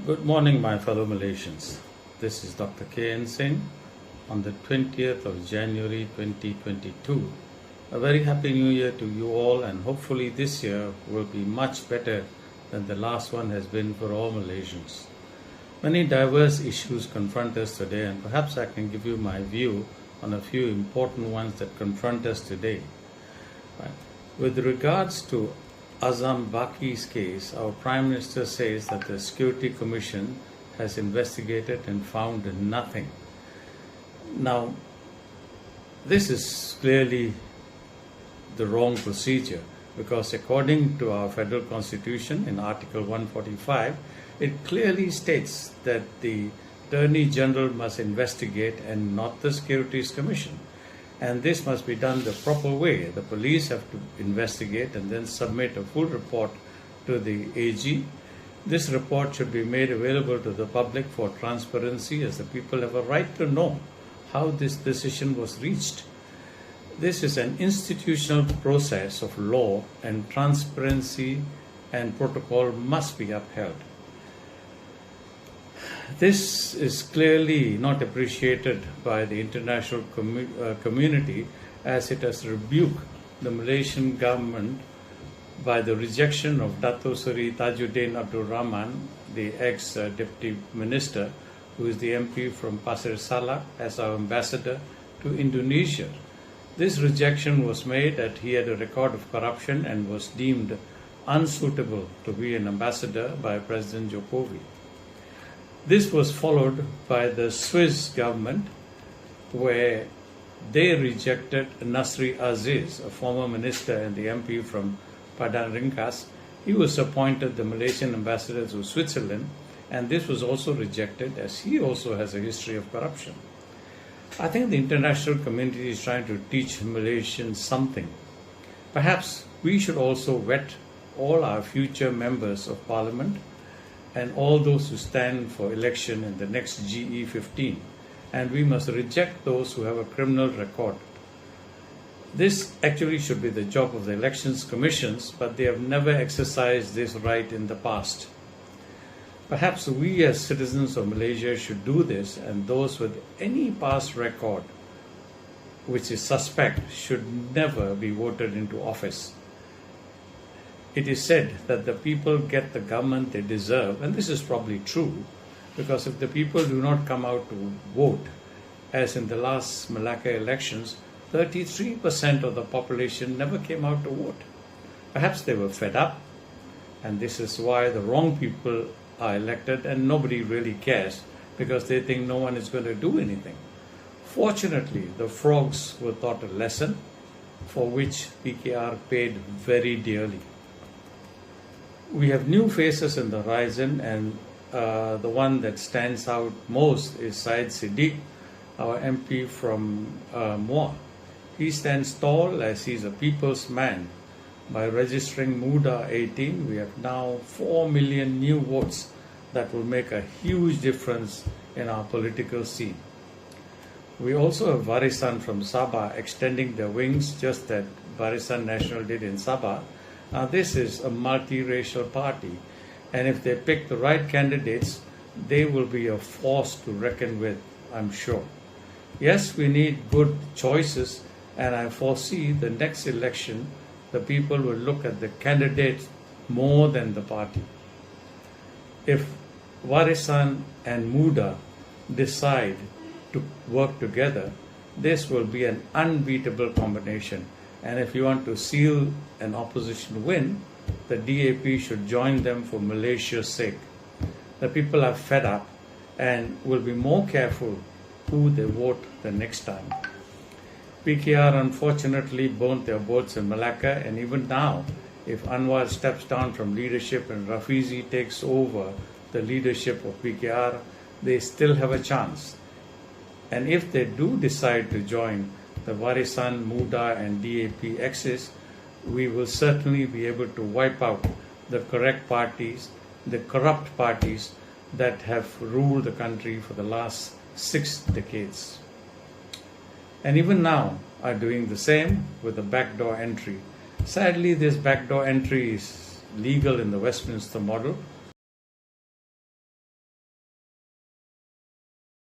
Good morning, my fellow Malaysians. This is Dr. K.N. Singh on the 20th of January 2022. A very happy new year to you all, and hopefully this year will be much better than the last one has been for all Malaysians. Many diverse issues confront us today, and perhaps I can give you my view on a few important ones that confront us today. With regards to Azam Baki's case, our Prime Minister says that the Security Commission has investigated and found nothing. Now, this is clearly the wrong procedure because according to our Federal Constitution in Article 145, it clearly states that the Attorney General must investigate and not the Securities Commission. And this must be done the proper way. The police have to investigate and then submit a full report to the AG. This report should be made available to the public for transparency, as the people have a right to know how this decision was reached. This is an institutional process of law, and transparency and protocol must be upheld. This is clearly not appreciated by the international community, as it has rebuked the Malaysian government by the rejection of Dato Seri Tajuddin Abdul Rahman, the ex-deputy minister, who is the MP from Pasir Salak, as our ambassador to Indonesia. This rejection was made that he had a record of corruption and was deemed unsuitable to be an ambassador by President Jokowi. This was followed by the Swiss government, where they rejected Nasri Aziz, a former minister and the MP from Padang Ringkas. He was appointed the Malaysian ambassador to Switzerland, and this was also rejected, as he also has a history of corruption. I think the international community is trying to teach Malaysians something. Perhaps we should also vet all our future members of parliament and all those who stand for election in the next GE15, and we must reject those who have a criminal record. This actually should be the job of the elections commissions, but they have never exercised this right in the past. Perhaps we as citizens of Malaysia should do this, and those with any past record which is suspect should never be voted into office. It is said that the people get the government they deserve, and this is probably true, because if the people do not come out to vote, as in the last Malacca elections, 33% of the population never came out to vote. Perhaps they were fed up, and this is why the wrong people are elected, and nobody really cares because they think no one is going to do anything. Fortunately, the frogs were taught a lesson for which PKR paid very dearly. We have new faces in the horizon, and the one that stands out most is Syed Siddiq, our MP from Muar. He stands tall as he's a people's man. By registering Muda 18, we have now 4 million new votes that will make a huge difference in our political scene. We also have Barisan from Sabah extending their wings, just as Barisan Nasional did in Sabah. Now, this is a multiracial party, and if they pick the right candidates, they will be a force to reckon with, I'm sure. Yes, we need good choices, and I foresee the next election, the people will look at the candidates more than the party. If Warisan and Muda decide to work together, this will be an unbeatable combination. And if you want to seal an opposition win, the DAP should join them for Malaysia's sake. The people are fed up and will be more careful who they vote the next time. PKR unfortunately burnt their boats in Malacca, and even now, if Anwar steps down from leadership and Rafizi takes over the leadership of PKR, they still have a chance. And if they do decide to join the Warisan, Muda and DAP axis, we will certainly be able to wipe out the corrupt parties that have ruled the country for the last 6 decades. And even now are doing the same with the backdoor entry. Sadly, this backdoor entry is legal in the Westminster model,